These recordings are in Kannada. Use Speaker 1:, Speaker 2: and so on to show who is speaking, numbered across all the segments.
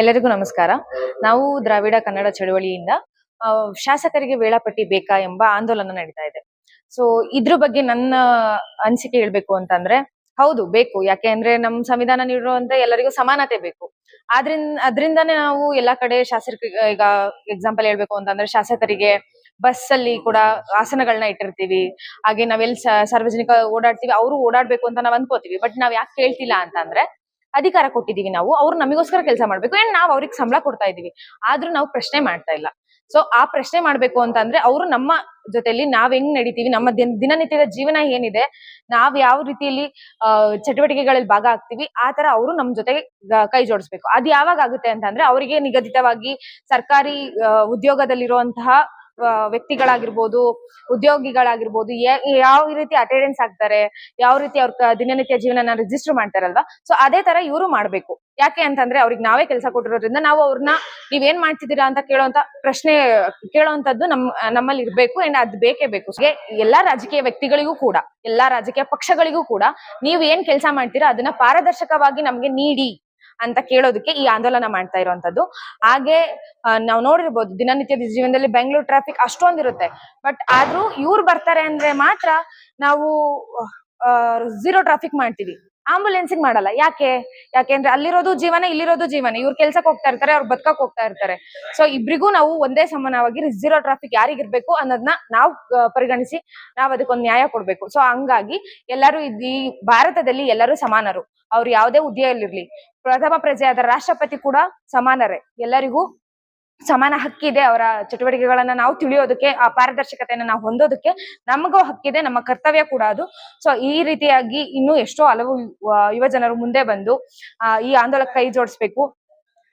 Speaker 1: ಎಲ್ಲರಿಗೂ ನಮಸ್ಕಾರ. ನಾವು ದ್ರಾವಿಡ ಕನ್ನಡ ಚಳವಳಿಯಿಂದ ಶಾಸಕರಿಗೆ ವೇಳಾಪಟ್ಟಿ ಬೇಕಾ ಎಂಬ ಆಂದೋಲನ ನಡೀತಾ ಇದೆ. ಸೊ ಇದ್ರ ಬಗ್ಗೆ ನನ್ನ ಅನಿಸಿಕೆ ಹೇಳ್ಬೇಕು ಅಂತಂದ್ರೆ, ಹೌದು ಬೇಕು. ಯಾಕೆ ಅಂದ್ರೆ ನಮ್ ಸಂವಿಧಾನ ನೀಡಿರುವಂತ ಎಲ್ಲರಿಗೂ ಸಮಾನತೆ ಬೇಕು. ಅದ್ರಿಂದಾನೇ ನಾವು ಎಲ್ಲಾ ಕಡೆ ಶಾಸಕರಿಗೆ, ಈಗ ಎಕ್ಸಾಂಪಲ್ ಹೇಳ್ಬೇಕು ಅಂತಂದ್ರೆ ಶಾಸಕರಿಗೆ ಬಸ್ ಅಲ್ಲಿ ಕೂಡ ಆಸನಗಳನ್ನ ಇಟ್ಟಿರ್ತೀವಿ. ಹಾಗೆ ನಾವೆಲ್ಲಿ ಸಾರ್ವಜನಿಕ ಓಡಾಡ್ತೀವಿ, ಅವರು ಓಡಾಡ್ಬೇಕು ಅಂತ ನಾವ್ ಅನ್ಕೋತೀವಿ. ಬಟ್ ನಾವ್ ಯಾಕೆ ಕೇಳ್ತಿಲ್ಲ ಅಂತಂದ್ರೆ, ಅಧಿಕಾರ ಕೊಟ್ಟಿದೀವಿ ನಾವು, ಅವ್ರು ನಮಗೋಸ್ಕರ ಕೆಲಸ ಮಾಡ್ಬೇಕು ಅಂಡ್ ನಾವ್ ಅವ್ರಿಗೆ ಸಂಬಳ ಕೊಡ್ತಾ ಇದೀವಿ. ಆದ್ರೂ ನಾವು ಪ್ರಶ್ನೆ ಮಾಡ್ತಾ ಇಲ್ಲ. ಸೊ ಆ ಪ್ರಶ್ನೆ ಮಾಡ್ಬೇಕು ಅಂತಂದ್ರೆ, ಅವರು ನಮ್ಮ ಜೊತೆಲಿ ನಾವ್ ಹೆಂಗ್ ನಡಿತೀವಿ, ನಮ್ಮ ದಿನನಿತ್ಯದ ಜೀವನ ಏನಿದೆ, ನಾವ್ ಯಾವ ರೀತಿಯಲ್ಲಿ ಚಟುವಟಿಕೆಗಳಲ್ಲಿ ಭಾಗ ಆಗ್ತೀವಿ, ಆ ತರ ಅವರು ನಮ್ ಜೊತೆಗೆ ಕೈ ಜೋಡಿಸ್ಬೇಕು. ಅದ್ ಯಾವಾಗ ಆಗುತ್ತೆ ಅಂತಂದ್ರೆ, ಅವರಿಗೆ ನಿಗದಿತವಾಗಿ ಸರ್ಕಾರಿ ಉದ್ಯೋಗದಲ್ಲಿರುವಂತಹ ವ್ಯಕ್ತಿಗಳಾಗಿರ್ಬೋದು, ಉದ್ಯೋಗಿಗಳಾಗಿರ್ಬೋದು, ಯಾವ ರೀತಿ ಅಟೆಂಡೆನ್ಸ್ ಆಗ್ತಾರೆ, ಯಾವ ರೀತಿ ಅವ್ರ ದಿನನಿತ್ಯ ಜೀವನ ರಿಜಿಸ್ಟರ್ ಮಾಡ್ತಾರಲ್ವಾ, ಸೊ ಅದೇ ತರ ಇವರು ಮಾಡ್ಬೇಕು. ಯಾಕೆ ಅಂತಂದ್ರೆ, ಅವ್ರಿಗೆ ನಾವೇ ಕೆಲಸ ಕೊಟ್ಟಿರೋದ್ರಿಂದ ನಾವು ಅವ್ರನ್ನ ನೀವೇನ್ ಮಾಡ್ತಿದ್ದೀರಾ ಅಂತ ಕೇಳೋಂತದ್ದು ನಮ್ಮಲ್ಲಿ ಇರ್ಬೇಕು. ಅಂಡ್ ಅದ್ ಬೇಕೇ ಬೇಕು. ಎಲ್ಲಾ ರಾಜಕೀಯ ವ್ಯಕ್ತಿಗಳಿಗೂ ಕೂಡ, ಎಲ್ಲಾ ರಾಜಕೀಯ ಪಕ್ಷಗಳಿಗೂ ಕೂಡ ನೀವು ಏನ್ ಕೆಲಸ ಮಾಡ್ತೀರಾ ಅದನ್ನ ಪಾರದರ್ಶಕವಾಗಿ ನಮ್ಗೆ ನೀಡಿ ಅಂತ ಕೇಳೋದಕ್ಕೆ ಈ ಆಂದೋಲನ ಮಾಡ್ತಾ ಇರುವಂತದ್ದು. ಹಾಗೆ ನಾವು ನೋಡಿರ್ಬೋದು, ದಿನನಿತ್ಯದ ಜೀವನದಲ್ಲಿ ಬೆಂಗಳೂರು ಟ್ರಾಫಿಕ್ ಅಷ್ಟೊಂದಿರುತ್ತೆ. ಬಟ್ ಆದ್ರೂ ಇವ್ರು ಬರ್ತಾರೆ ಅಂದ್ರೆ ಮಾತ್ರ ನಾವು ಝೀರೋ ಟ್ರಾಫಿಕ್ ಮಾಡ್ತೀವಿ, ಆಂಬುಲೆನ್ಸಿಗೆ ಮಾಡಲ್ಲ. ಯಾಕೆಂದ್ರೆ ಅಲ್ಲಿರೋದು ಜೀವನ, ಇಲ್ಲಿರೋದು ಜೀವನ. ಇವ್ರು ಕೆಲ್ಸಕ್ಕೆ ಹೋಗ್ತಾ ಇರ್ತಾರೆ, ಅವ್ರು ಬದುಕಕ್ ಹೋಗ್ತಾ ಇರ್ತಾರೆ. ಸೊ ಇಬ್ರಿಗೂ ನಾವು ಒಂದೇ ಸಮಾನವಾಗಿ ಝೀರೋ ಟ್ರಾಫಿಕ್ ಯಾರಿಗಿರ್ಬೇಕು ಅನ್ನೋದನ್ನ ನಾವು ಪರಿಗಣಿಸಿ ನಾವ್ ಅದಕ್ಕೊಂದು ನ್ಯಾಯ ಕೊಡ್ಬೇಕು. ಸೊ ಹಂಗಾಗಿ ಎಲ್ಲರೂ ಈ ಭಾರತದಲ್ಲಿ ಎಲ್ಲರೂ ಸಮಾನರು. ಅವ್ರು ಯಾವುದೇ ಹುದ್ದೆಯಲ್ಲಿರ್ಲಿ, ಪ್ರಥಮ ಪ್ರಜೆಯಾದ ರಾಷ್ಟ್ರಪತಿ ಕೂಡ ಸಮಾನರೇ. ಎಲ್ಲರಿಗೂ ಸಮಾನ ಹಕ್ಕಿದೆ. ಅವರ ಚಟುವಟಿಕೆಗಳನ್ನ ನಾವು ತಿಳಿಯೋದಕ್ಕೆ, ಆ ಪಾರದರ್ಶಕತೆಯನ್ನ ನಾವು ಹೊಂದೋದಕ್ಕೆ ನಮಗೂ ಹಕ್ಕಿದೆ, ನಮ್ಮ ಕರ್ತವ್ಯ ಕೂಡ ಅದು. ಸೊ ಈ ರೀತಿಯಾಗಿ ಇನ್ನೂ ಎಷ್ಟೋ ಹಲವು ಯುವ ಜನರು ಮುಂದೆ ಬಂದು ಈ ಆಂದೋಲನಕ್ಕೆ ಕೈ ಜೋಡಿಸ್ಬೇಕು.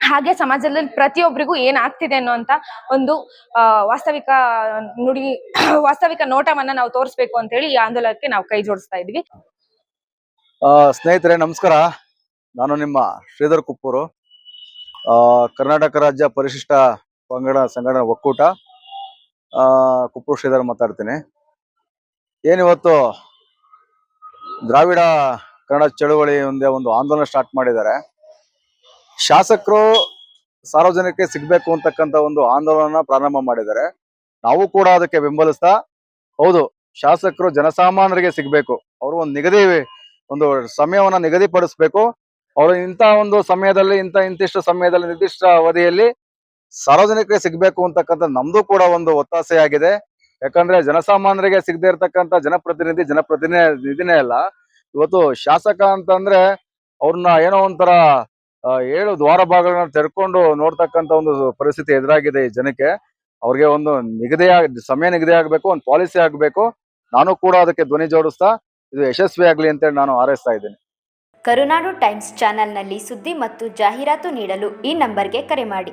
Speaker 1: ಹಾಗೆ ಸಮಾಜದಲ್ಲಿ ಪ್ರತಿಯೊಬ್ಬರಿಗೂ ಏನ್ ಆಗ್ತಿದೆ ಅನ್ನುವಂತ ಒಂದು ವಾಸ್ತವಿಕ ನೋಟವನ್ನ ನಾವು ತೋರಿಸ್ಬೇಕು ಅಂತ ಹೇಳಿ ಈ ಆಂದೋಲನಕ್ಕೆ ನಾವು ಕೈ ಜೋಡಿಸ್ತಾ ಇದೀವಿ.
Speaker 2: ಸ್ನೇಹಿತರೆ ನಮಸ್ಕಾರ. ನಾನು ನಿಮ್ಮ ಶ್ರೀಧರ್ ಕುಪ್ಪೂರು, ಕರ್ನಾಟಕ ರಾಜ್ಯ ಪರಿಶಿಷ್ಟ ಪಂಗಡ ಸಂಘಟನಾ ಒಕ್ಕೂಟ ಕುಪ್ಪೂರು ಶ್ರೀಧರ್ ಮಾತಾಡ್ತೀನಿ. ಏನಿವತ್ತು ದ್ರಾವಿಡ ಕನ್ನಡ ಚಳುವಳಿ ಒಂದು ಆಂದೋಲನ ಸ್ಟಾರ್ಟ್ ಮಾಡಿದ್ದಾರೆ. ಶಾಸಕರು ಸಾರ್ವಜನಿಕರಿಗೆ ಸಿಗ್ಬೇಕು ಅಂತಕ್ಕಂಥ ಒಂದು ಆಂದೋಲನ ಪ್ರಾರಂಭ ಮಾಡಿದ್ದಾರೆ. ನಾವು ಕೂಡ ಅದಕ್ಕೆ ಬೆಂಬಲಿಸ್ತಾ, ಹೌದು ಶಾಸಕರು ಜನಸಾಮಾನ್ಯರಿಗೆ ಸಿಗ್ಬೇಕು, ಅವರು ಒಂದು ಸಮಯವನ್ನ ನಿಗದಿಪಡಿಸ್ಬೇಕು. ಅವರು ಇಂಥ ಒಂದು ಸಮಯದಲ್ಲಿ ಇಂತಿಷ್ಟು ಸಮಯದಲ್ಲಿ ನಿರ್ದಿಷ್ಟ ಅವಧಿಯಲ್ಲಿ ಸಾರ್ವಜನಿಕರಿಗೆ ಸಿಗ್ಬೇಕು ಅಂತಕ್ಕಂಥ ನಮ್ದು ಕೂಡ ಒಂದು ಒತ್ತಾಸೆಯಾಗಿದೆ. ಯಾಕಂದ್ರೆ ಜನಸಾಮಾನ್ಯರಿಗೆ ಸಿಗದೆ ಇರ್ತಕ್ಕಂಥ ಜನಪ್ರತಿನಿಧಿನೇ ಅಲ್ಲ. ಇವತ್ತು ಶಾಸಕ ಅಂತಂದ್ರೆ ಅವ್ರನ್ನ ಏನೋ ಒಂಥರ 7 ದ್ವಾರ ಭಾಗಗಳನ್ನ ತೆರ್ಕೊಂಡು ನೋಡ್ತಕ್ಕಂಥ ಒಂದು ಪರಿಸ್ಥಿತಿ ಎದುರಾಗಿದೆ ಈ ಜನಕ್ಕೆ. ಅವ್ರಿಗೆ ಒಂದು ಸಮಯ ನಿಗದಿ ಆಗ್ಬೇಕು, ಒಂದು ಪಾಲಿಸಿ ಆಗ್ಬೇಕು. ನಾನು ಕೂಡ ಅದಕ್ಕೆ ಧ್ವನಿ ಜೋಡಿಸ್ತಾ ಇದು ಯಶಸ್ವಿ ಆಗ್ಲಿ ಅಂತೇಳಿ ನಾನು ಹಾರೈಸ್ತಾ ಇದ್ದೀನಿ.
Speaker 3: ಕರುನಾಡು ಟೈಮ್ಸ್ ಚಾನೆಲ್ನಲ್ಲಿ ಸುದ್ದಿ ಮತ್ತು ಜಾಹೀರಾತು ನೀಡಲು ಈ ನಂಬರ್ಗೆ ಕರೆ ಮಾಡಿ.